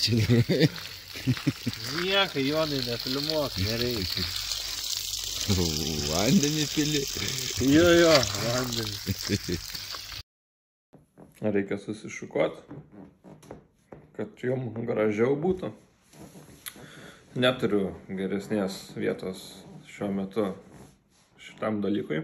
čia darai? Nieka, Jonai, nefilmuok, nereikia. Vandenį pili. Jo, vandenį. Reikia susišukuot, kad jom gražiau būtų. Neturiu geresnės vietos šiuo metu šitam dalykui.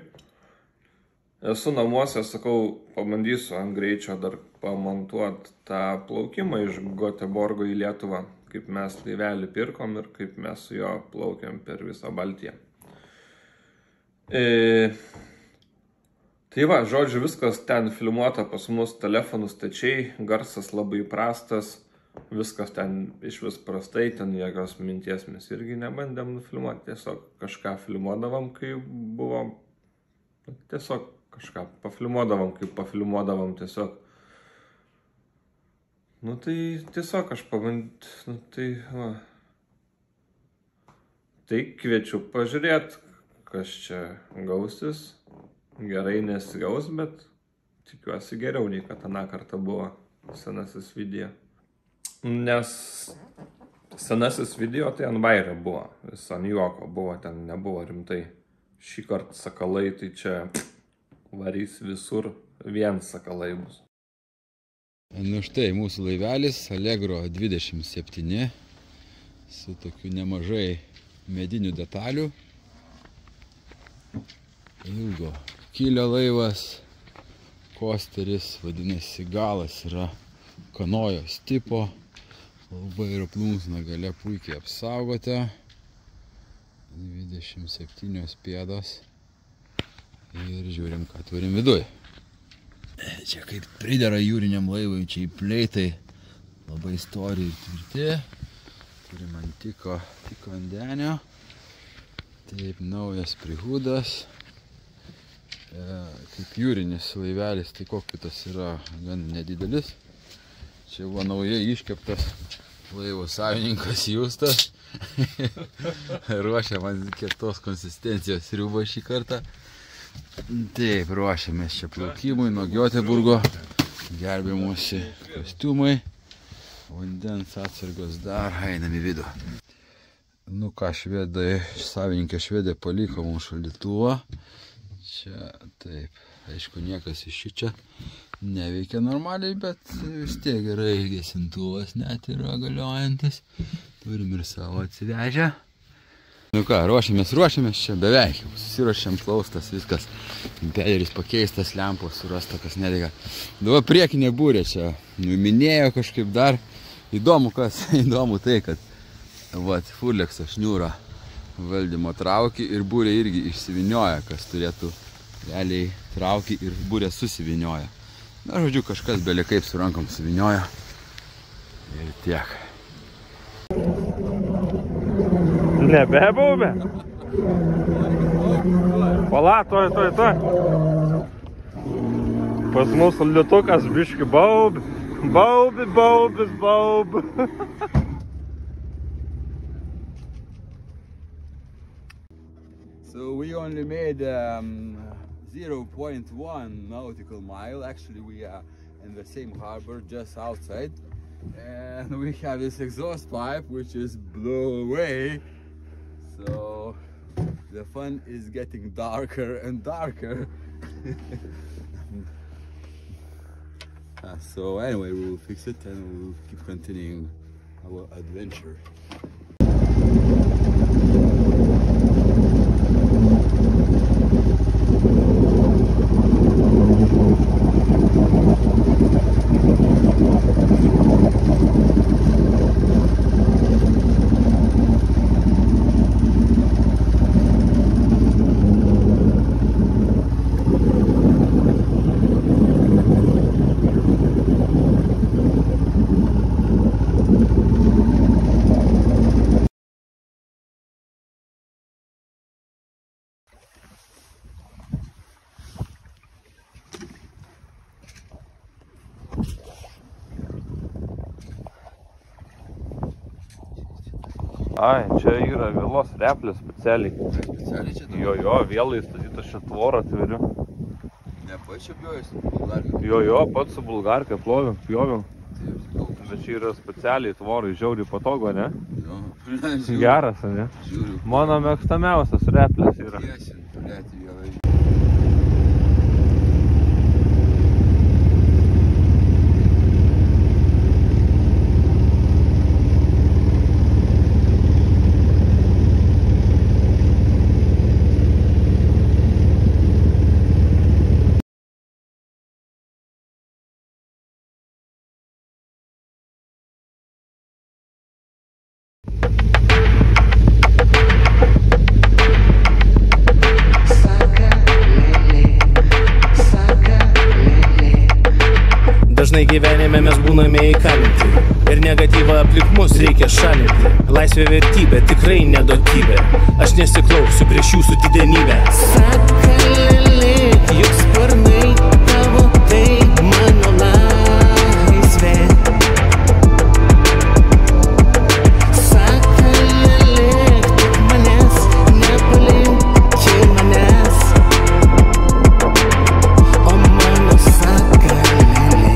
Esu namuose, sakau, pabandysiu ant greičio dar pamontuoti tą plaukimą iš Göteborgo į Lietuvą, kaip mes laivelį pirkom ir kaip mes su jo plaukiam per visą Baltiją. Tai va, žodžiu, viskas ten filmuota pas mus telefonų stačiai, garsas labai prastas, viskas ten iš vis prastai, ten jokios minties mes irgi nebandėm nufilmuoti, tiesiog kažką filmuodavom, kai buvom, tiesiog kažką pafilmuodavom, kaip pafilmuodavom tiesiog. Nu tai tiesiog aš pabandžiu, tai va. Tai kviečiu pažiūrėti, kas čia gausis. Gerai nesigaus, bet tikiuosi geriau nei kad aną kartą buvo senasis video. Nes senasis video tai ant vairio buvo, vis ant juoko buvo, ten nebuvo rimtai. Šį kartą sakalai, tai čia varys visur, vien sakalai bus. Nu štai mūsų laivelis Allegro 27 su tokiu nemažai medinių detalių. Ilgo kilio laivas, kosteris, vadinasi galas yra kanojos tipo, labai ir plunksna gale puikiai apsaugota, 27 pėdos ir žiūrim, ką turim viduj. Čia kaip pridera jūriniam laivui, čia į pleitai, labai stori ir tvirti, turim antiko vandenio, taip naujas prihudas. Kaip jūrinis laivelis, tai kokitas yra gan nedidelis. Čia buvo naujai iškeptas laivo savininkas Justas. Ruošia man kietos konsistencijos sriubą šį kartą. Taip, ruošiamės čia plaukimui nuo Göteborgo. Gelbėjimuose kostiumai. Vandens atsargos dar, einam į vidų. Nu ką, savininkė švedė paliko mums šaldytuvą. Čia taip, aišku, niekas iš čia neveikia normaliai, bet vis tiek gerai gesintuvas net yra galiojantis. Turim ir savo atsivežę. Nu ką, ruošiamės čia beveik. Susiruošiam plaustas, viskas. Impederis pakeistas, lempos surasta, kas nedega. Dabar priekinė būrė čia numinėjo kažkaip dar. Įdomu kas, įdomu tai, kad Fulekso šniūrą valdymo trauki ir būrė irgi išsivinioja, kas turėtų realiai trauki ir būrė susivinioja. Na, žodžiu, kažkas belė kaip su rankom suvinioja. Ir tiek. Nebebaubė? Pala, toj. Pas mūsų liutukas biški baubė. Baubė. So we only made 0.1 nautical mile. Actually, we are in the same harbor, just outside. And we have this exhaust pipe, which is blown away. So the fun is getting darker and darker. So anyway, we will fix it and we will keep continuing our adventure. Ai, čia yra vėlos replės specialiai. Specialiai čia dabar? Jo, vėlai statyta šią tvorą atveriu. Ne, pats čia pjovės su bulgarka? Jo, pats su bulgarka pjovėm. Bet čia yra specialiai tvorai žiauriai patogu, ne? Jo, Geras, ne? žiūriu. Mano mėgstamiausias replis yra. Tiesin, blėt, gerai. Dažnai gyvenime mes būname įkalinti ir negatyvą aplink mus reikia šalinti. Laisvė vertybė, tikrai neduotybė. Aš nesiklausiu prieš jūsų didenybę. Sakalėlė, juk sparnai tavo, tai mano laisvė. Sakalėlė, tik manęs nepalikti manęs. O mano sakalėlė.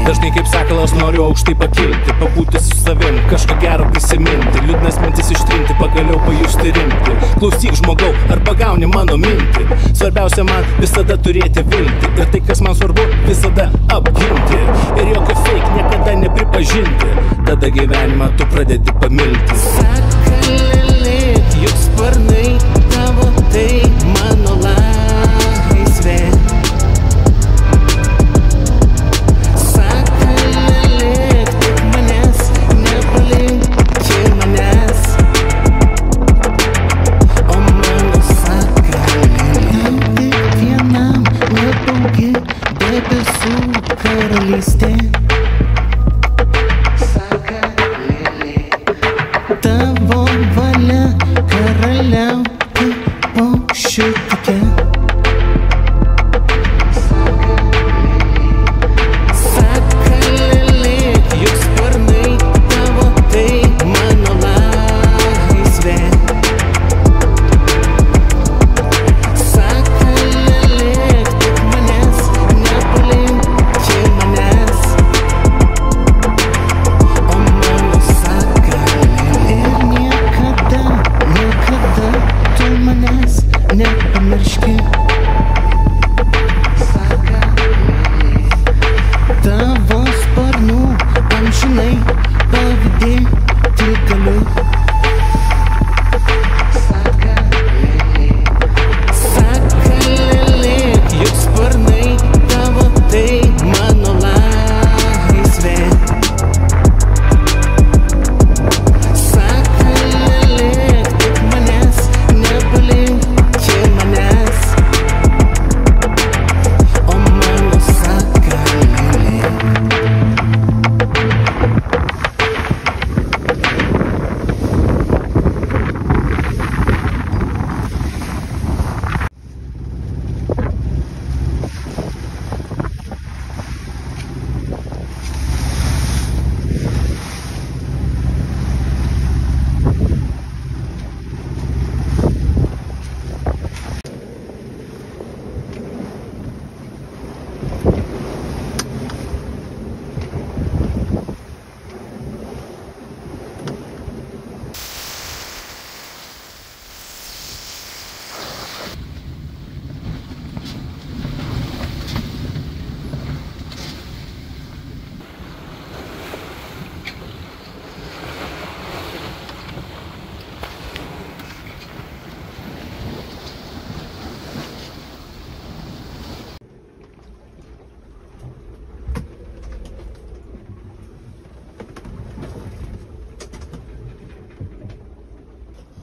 Dažnai kaip sakalas noriu aukštai pakilti, pabūti su savim, kažką gero prisiminti, liūdnas mintis ištrinti, pagaliau pajusti rimti. Klausyk žmogau, ar pagauni mano mintį? Svarbiausia man visada turėti viltį ir tai, kas man svarbu, visada apginti. Ir jokio fake niekada nepripažinti, tada gyvenimą tu pradedi pamilti. Sakalėlė, juk sparnai tavo, tai mano laisvė. Tavo valia karaliauti paukščių take. Sakalėlė, juk sparnai tavo, tai mano laisvė. Sakalėlė, tik manęs nepalikti manęs. O mano sakalėlė, niekada, niekada tu manęs nepamirški. Tavo sparnų amžinai pavydėti galiu. Sakalėlė, juk sparnai tavo, tai mano laisvė. Sakalėlė, tik manęs nepalikti manęs. O mano sakalėlė.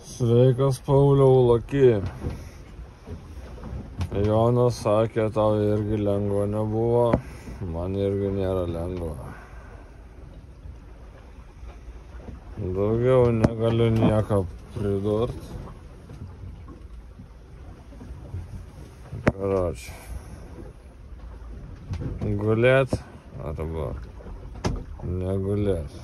Sveikas, Pauliau, Laki. Jonas sakė, tau irgi lengva nebuvo, man irgi nėra lengva. Daugiau negaliu nieko pridurt. Karoči. Gulėt arba negulėt.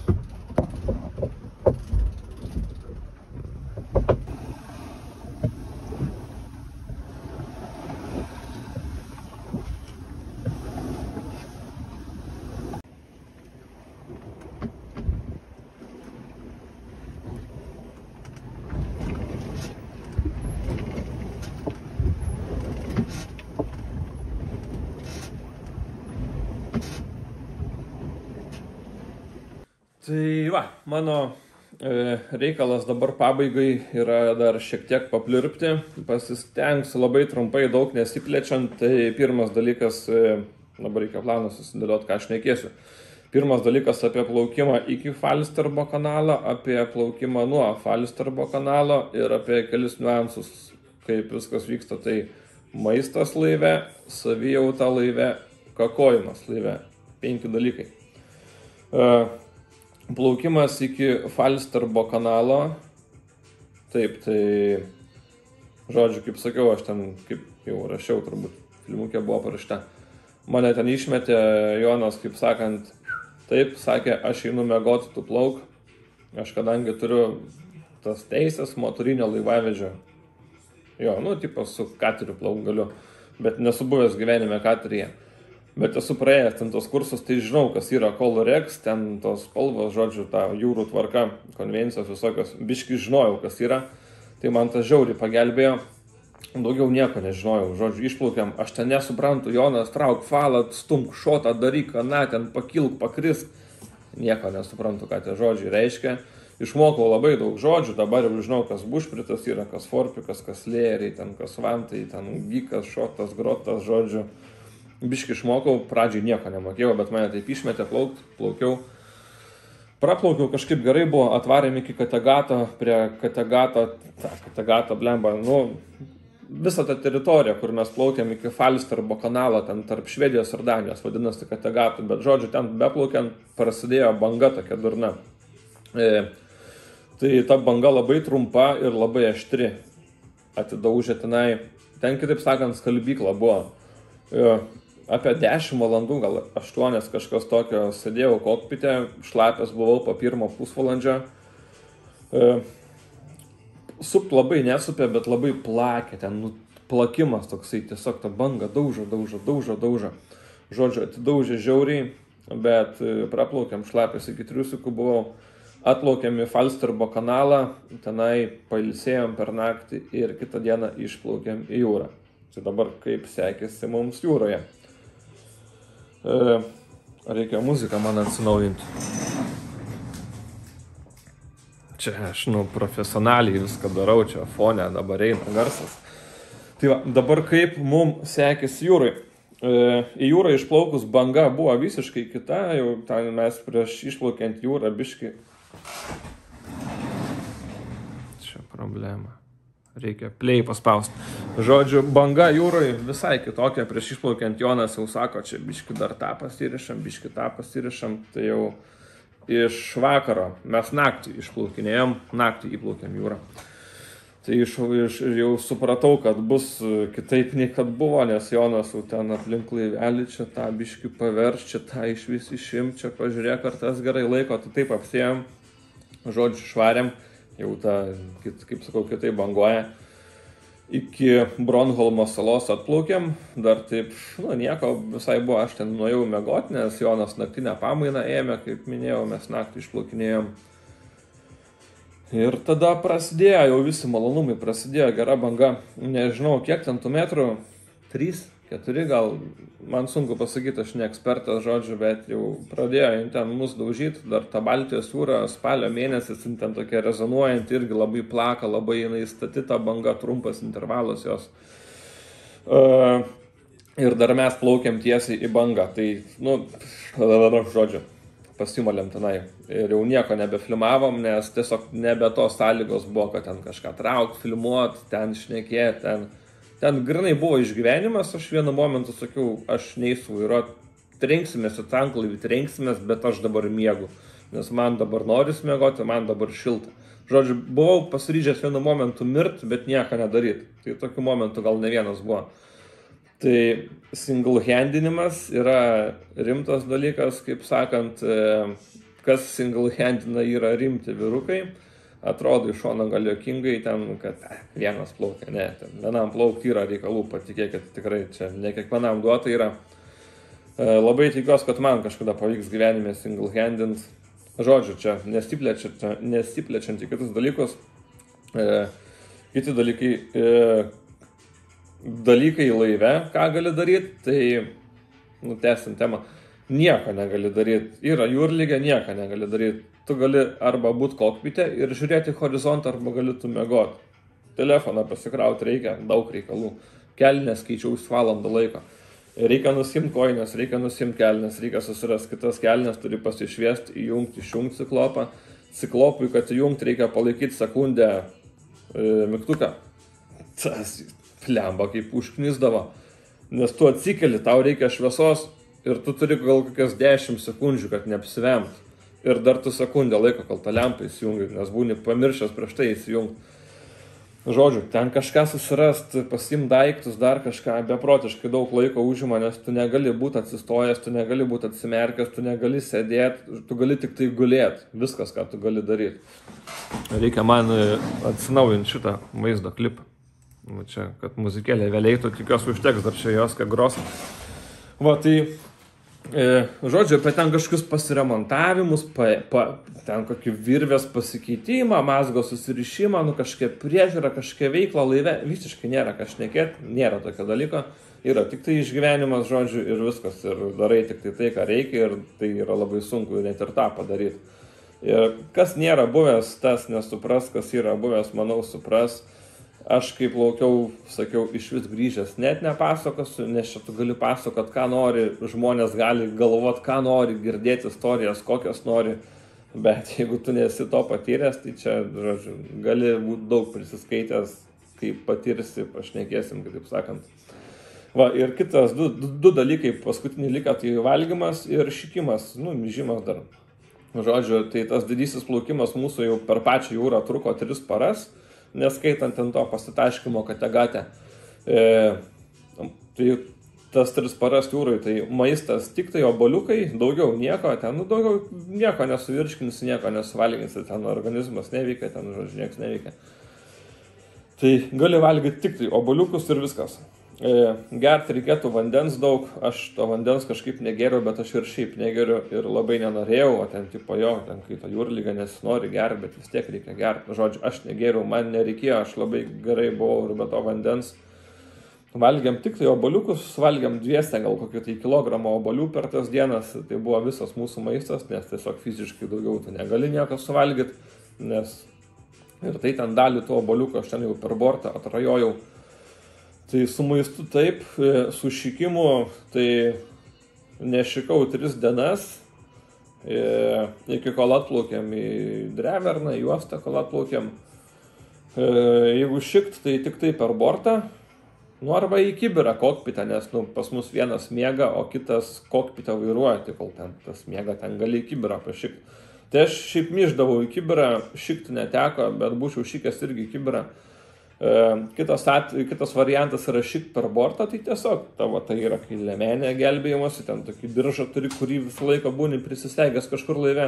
Tai va, mano reikalas dabar pabaigai yra dar šiek tiek papliurpti, pasistengsiu labai trumpai, daug nesiplečiant. Tai pirmas dalykas, dabar reikia planą susidėlioti, ką aš nekėsiu. Pirmas dalykas apie plaukimą iki Falsterbo kanalo, apie plaukimą nuo Falsterbo kanalo ir apie kelis niuansus, kaip viskas vyksta. Tai maistas laive, savijauta laive, kakojimas laive. 5 dalykai. Plaukimas iki Falsterbo kanalo. Taip, tai žodžiu, kaip sakiau, aš ten, kaip jau rašiau, turbūt filmukė buvo parašyta. Mane ten išmetė Jonas, kaip sakant, taip, sakė, aš einu miegoti, tu plauk. Aš kadangi turiu tas teisės motorinio laivavedžio. Jo, tipo su kateriu plauk galiu, bet nesu buvęs gyvenime kateryje. Bet esu praėjęs ten tos kursus, tai žinau, kas yra Colorex, ten tos spalvos, žodžiu, ta jūrų tvarka, konvencijos visokios, biški žinojau, kas yra. Tai man tas žiauriai pagelbėjo, daugiau nieko nežinojau, žodžiu, išplaukiam, aš ten nesuprantu, Jonas, trauk falą, stumk šotą, daryk, na, ten pakilk, pakrisk. Nieko nesuprantu, ką tie žodžiai reiškia. Išmokau labai daug žodžių, dabar jau žinau, kas bušpritas yra, kas forpikas, kas lėjeriai, ten kas vantai, ten gykas, šotas, grotas, žodžiu. Biški išmokau, pradžiai nieko nemokėjau, bet mane taip išmetė plaukiau. Praplaukiau, kažkaip gerai buvo, atvarėm iki Kategato, prie Kategato blemba, visą tą teritoriją, kur mes plaukėm iki Falsterbo kanalo, ten tarp Švedijos ir Danijos, vadinasi Kategato, bet žodžiu, ten beplaukiant prasidėjo banga tokia durna. Tai ta banga labai trumpa ir labai aštri, atidaužė tenai, ten kitaip sakant, skalbykla buvo. Apie 10 valandų, gal 8 kažkas tokio, sėdėjau kokpite, šlapęs buvau po pirmo pusvalandžio. Supt labai nesupė, bet labai plakė, ten plakimas toksai, tiesiog ta banga daužo. Žodžiu, atidaužė žiauriai, bet praplaukiam šlapęs iki triusikų buvau. Atplaukėm į Falsterbo kanalą, tenai pailsėjom per naktį ir kitą dieną išplaukėm į jūrą. Tai dabar kaip sekėsi mums jūroje. Reikia muziką man atsinaujinti. Čia aš, profesionaliai viską darau, čia fone dabar eina garsas. Tai va, dabar kaip mums sekėsi jūrai. Į jūrą išplaukus banga buvo visiškai kita, jau ten mes prieš išplaukiant jūrą biški. Čia problema. Reikia play paspausti. Žodžiu, banga jūroje visai kitokia. Prieš išplaukiant Jonas jau sako, čia biški dar tą pasirišam. Tai jau iš vakaro mes naktį išplaukinėjom, naktį įplaukėm jūrą. Tai jau supratau, kad bus kitaip nei kad buvo, nes Jonas jau ten aplink laivelį, čia tą biški paverš, čia tą iš vis išim, čia pažiūrėk, ar tas gerai laiko, tai taip apsėjom, žodžiu, švarėm. Jau tą, kaip sakau, kitaip banguoja. Iki Bronholmo salos atplaukėm, dar taip, nieko visai buvo, aš ten nuėjau miegoti, nes Jonas naktinę pamainą ėmė, kaip minėjau, mes naktį išplaukinėjom. Ir tada prasidėjo, jau visi malonumai, prasidėjo gera banga, nežinau, kiek ten tų metrų, 3, 4 gal, man sunku pasakyti, aš ne ekspertas žodžiu, bet jau pradėjo ten mus daužyti, dar ta Baltijos jūra spalio mėnesis, ten tokia rezonuojant, irgi labai plaka, labai jinai statyta banga, trumpas intervalas jos. Ir dar mes plaukiam tiesiai į bangą, tai, žodžiu, pasimalėm tenai. Ir jau nieko nebefilmavom, nes tiesiog nebe tos sąlygos buvo, kad ten kažką traukt, filmuot, ten šnekėt, ten grinai buvo išgyvenimas, aš vienu momentu sakiau, aš neįsiu vairuot, trenksimės į tanklaivį, trenksimės, bet aš dabar miegu, nes man dabar noris miegoti, man dabar šilta. Žodžiu, buvau pasiryžęs vienu momentu mirt, bet nieko nedaryti. Tai tokių momentų gal ne vienas buvo. Tai single handinimas yra rimtas dalykas, kaip sakant, kas single handina yra rimti vyrukai. Atrodo iš šono gal juokingai ten, kad vienas plaukia, ne, vienam plaukti yra reikalų, patikėkit, tikrai čia ne kiekvienam duota yra. Labai tikiuosi, kad man kažkada pavyks gyvenime single handint. Žodžiu, čia nesiplečiant į kitus dalykus. Kiti dalykai laive, ką gali daryti, tai, tęsim temą. nieko negali daryti. Yra jūrligė, nieko negali daryti. Tu gali arba būti kokpite ir žiūrėti horizontą, arba gali tu mėgoti. Telefoną pasikrauti reikia, daug reikalų. Kelnes keičiaus valandą laiko. Reikia nusimti koinės, reikia nusimti kelnes, reikia susirasti kitas kelnes, turi pasišviesti, įjungti, išjungti ciklopą. Ciklopui, kad įjungti, reikia palaikyti sekundę mygtuką. Tas plemba kaip užknisdavo. Nes tu atsikeli, tau reikia šviesos ir tu turi gal kokias 10 sekundžių, kad neapsivemt. Ir dar tu sekundę laiko, kol tą lempą įsijungi, nes būni pamiršęs prieš tai įsijungti. Žodžiu, ten kažką susirast, pasiimt daiktus, dar kažką, beprotiškai daug laiko užima, nes tu negali būti atsistojęs, tu negali būti atsimerkęs, tu negali sėdėti, tu gali tik tai gulėti. Viskas, ką tu gali daryti. Reikia man atsinaujinti šitą vaizdo klipą. Čia, kad muzikėlė vėliaitų, tikiuosi užteks dar čia jos, kad gros. Va, tai, žodžiu, apie ten kažkokius pasiremontavimus, ten kokį virvės pasikeitimą, mazgo susirišimą, kažkokia priežiūra, kažkokia veikla laive, visiškai nėra ką šnekėti, nėra tokio dalyko. Yra tik tai išgyvenimas, žodžiu, ir viskas, ir darai tik tai, ką reikia, ir tai yra labai sunku net ir tą padaryti. Ir kas nėra buvęs, tas nesupras, kas yra buvęs, manau, supras. Aš kaip plaukiau, sakiau, iš vis grįžęs net nepasakosiu, nes čia tu gali pasakot, ką nori, žmonės gali galvot, ką nori, girdėti istorijas, kokias nori, bet jeigu tu nesi to patyręs, tai čia, žodžiu, gali būti daug prisiskaitęs, kai patirsi, pašnekėsim, kaip sakant. Va, ir kitas, du dalykai, paskutinį liką, tai valgymas ir šikimas, myžimas dar. Žodžiu, tai tas didysis plaukimas mūsų jau per pačią jūrą truko 3 paras, neskaitant ant to pasitaškimo Kategate. Tai tas 3 paras jūrai, tai maistas tik tai oboliukai, daugiau nieko, ten daugiau nieko nesuvirškinsi, nieko nesuvalginsi, ten organizmas neveikia, ten žodžiu, nieks neveikia. Tai gali valgyti tik tai oboliukus ir viskas. Gerti reikėtų vandens daug, aš to vandens kažkaip negeriu, bet aš ir šiaip negeriu ir labai nenorėjau, o ten tipo jo, ten kai to jūrligą nesinori gerti, bet vis tiek reikia gerti. Žodžiu, aš negeriu, man nereikėjo, aš labai gerai buvau ir be to vandens. Valgiam tik tai oboliukus, valgiam 200 gal kokį tai kilogramą obolių per tas dienas, tai buvo visas mūsų maistas, nes tiesiog fiziškai daugiau tu negali nieko suvalgyti, nes ir tai ten dalį to oboliuko aš ten jau per bortą atrajojau. Tai su maistu taip, su šikimu, tai nešikau 3 dienas, iki kol atplaukėm į Dreverną, į Uostą, kol atplaukėm. Jeigu šikt, tai tik tai per bortą, arba į kibirą kokpitą, nes pas mus vienas miega, o kitas kokpitą vairuoja, tai kol ten tas miega, ten gali į kibirą pašikti. Tai aš šiaip myždavau į kibirą, šikti neteko, bet būčiau šikęs irgi į kibirą. Kitas variantas yra šikt per bortą, tai tiesiog tavo tai yra kai lemenė gelbėjimuose, ten tokį diržą turi, kurį visą laiką būni prisisegęs kažkur laive.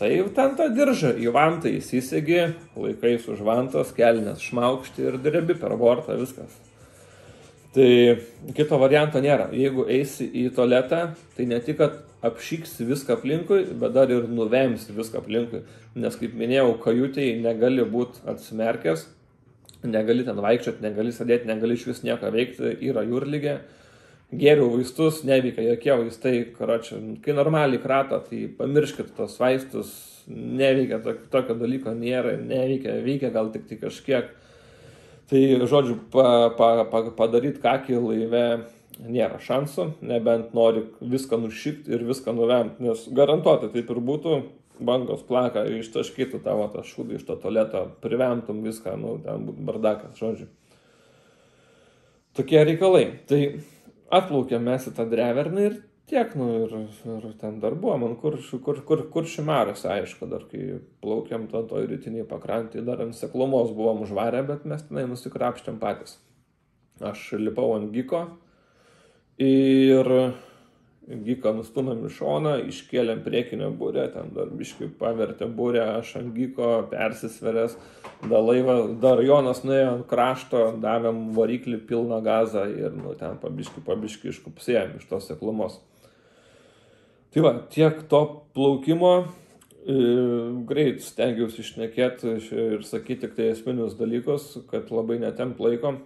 Tai ten tą diržą į vantą įsisegi, laikais už vantos, kelnes šmaukšti ir drebi per bortą, viskas. Tai kito varianto nėra. Jeigu eisi į tualetą, tai ne tik, kad apšyksi viską aplinkui, bet dar ir nuvemsi viską aplinkui. Nes, kaip minėjau, kajutėje negali būti atsimerkęs, negali ten vaikščioti, negali sėdėti, negali iš vis nieko veikti, yra jūrligė. Geriau vaistus, neveikia jokie vaistai, kai normaliai krato, tai pamirškit tos vaistus, neveikia, tokio dalyko nėra, neveikia, veikia gal tik tai kažkiek. Tai, žodžiu, padaryti kakį laive nėra šansų, nebent nori viską nušikti ir viską nuvemti, nes garantuotai taip ir būtų, bangos plaka, ištaškytų tavo tą šūdą iš to tualeto, privemtum viską, ten būtų bardakas, žodžiu. Tokie reikalai. Tai atplaukėm mes į tą Dreverną ir tiek, ir ten dar buvo, man Kuršių mariose, aišku, dar kai plaukėm toj rytiniai pakrantį, dar ant Seklumos buvom užvarę, bet mes tenai nusikrapštėm patys. Aš lipau ant Giko ir Giką nustumėm į šoną, iškėlėm priekinę burę, ten dar biškai pavertė burę, aš ant Giko persisveręs, dar Jonas nuėjo ant krašto, davėm variklį pilną gazą ir ten pabiškai iškupsėjom iš tos Seklumos. Tai va, tiek to plaukimo, greit stengiausi išnekėti ir sakyti tik tai esminius dalykus, kad labai netempt laiko.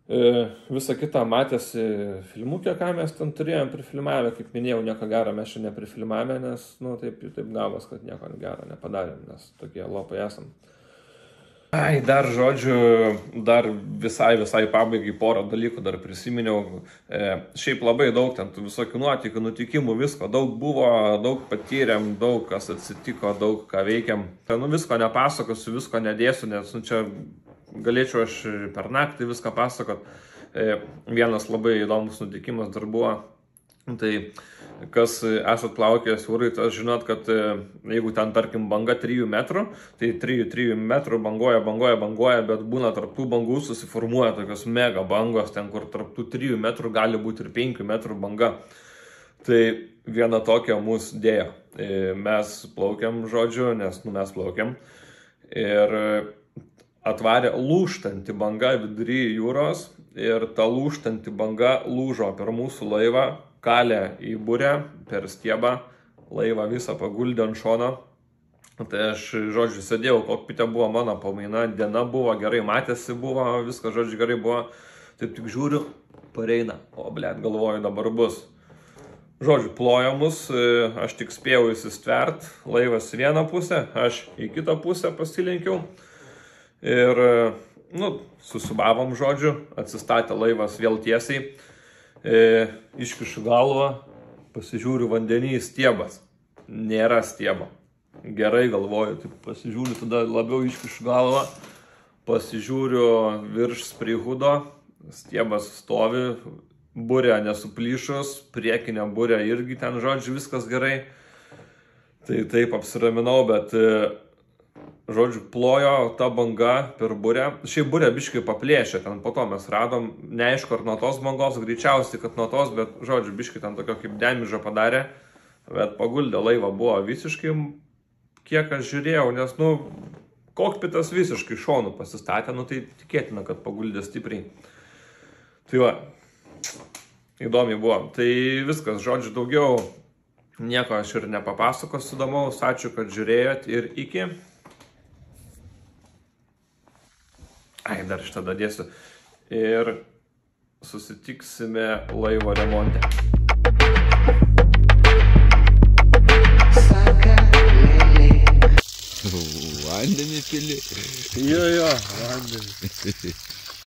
Visa kita matėsi filmukė, ką mes ten turėjom prifilmavę, kaip minėjau, nieko gero mes čia neprifilmavę, nes, nu, taip gavos, kad nieko gero nepadarėm, nes tokie lopai esam. Ai, dar žodžiu, dar visai pabaigai porą dalykų dar prisiminiau. Šiaip labai daug ten visokių nuotykių, nutikimų, visko daug buvo, daug patyrėm, daug kas atsitiko, daug ką veikiam. Nu, visko nepasakosiu, visko nedėsiu, nes nu, čia galėčiau aš per naktį viską pasakot. Vienas labai įdomus nutikimas dar buvo. Tai kas esat plaukėjęs jūrai, tas žinot, kad jeigu ten, tarkim, banga 3 metrų, tai 3 metrų banguoja, bet būna tarp tų bangų susiformuoja tokios mega bangos, ten kur tarp tų 3 metrų gali būti ir 5 metrų banga. Tai viena tokia mūsų dėjo. Mes plaukiam, žodžiu, nes mes plaukiam. Ir atvarė lūžtanti banga vidury jūros ir ta lūžtanti banga lūžo per mūsų laivą, kalė į burę per stiebą, laivą visą paguldė ant šono. Tai aš, žodžiu, sėdėjau, kokpite buvo mano pamaina, diena buvo, gerai matėsi buvo, viskas, žodžiu, gerai buvo. Taip tik žiūriu, pareina, o blėt, galvoju, dabar bus. Žodžiu, ploja mus, aš tik spėjau įsistvert, laivas į vieną pusę, aš į kitą pusę pasilenkiau. Ir, nu, susibavom, žodžiu, atsistatė laivas vėl tiesiai. Iškišu galvą, pasižiūriu vandenį, stiebas. Nėra stiebo. Gerai galvoju, tai pasižiūriu, tada labiau iškišu galvą, pasižiūriu virš sprihudo, stiebas stovi, burė nesuplyšus, priekinė burė irgi ten, žodžiu, viskas gerai. Tai taip apsiraminau, bet žodžiu, plojo ta banga per burę. Šiaip burė biškai paplėšė, ten po to mes radom, neaišku ar nuo tos bangos, greičiausiai, kad nuo tos, bet žodžiu, biškai ten tokio kaip demižą padarė, bet paguldė laivą buvo visiškai, kiek aš žiūrėjau, nes, nu, kokpitas visiškai šonų pasistatė, nu, tai tikėtina, kad paguldė stipriai. Tai va, įdomiai buvo. Tai viskas, žodžiu, daugiau nieko aš ir nepapasakosiu įdomaus, ačiū, kad žiūrėjot ir iki. Ai, dar šitą dadėsiu. Ir susitiksime laivo remonte. Vandenį pili. Jo, vandenį.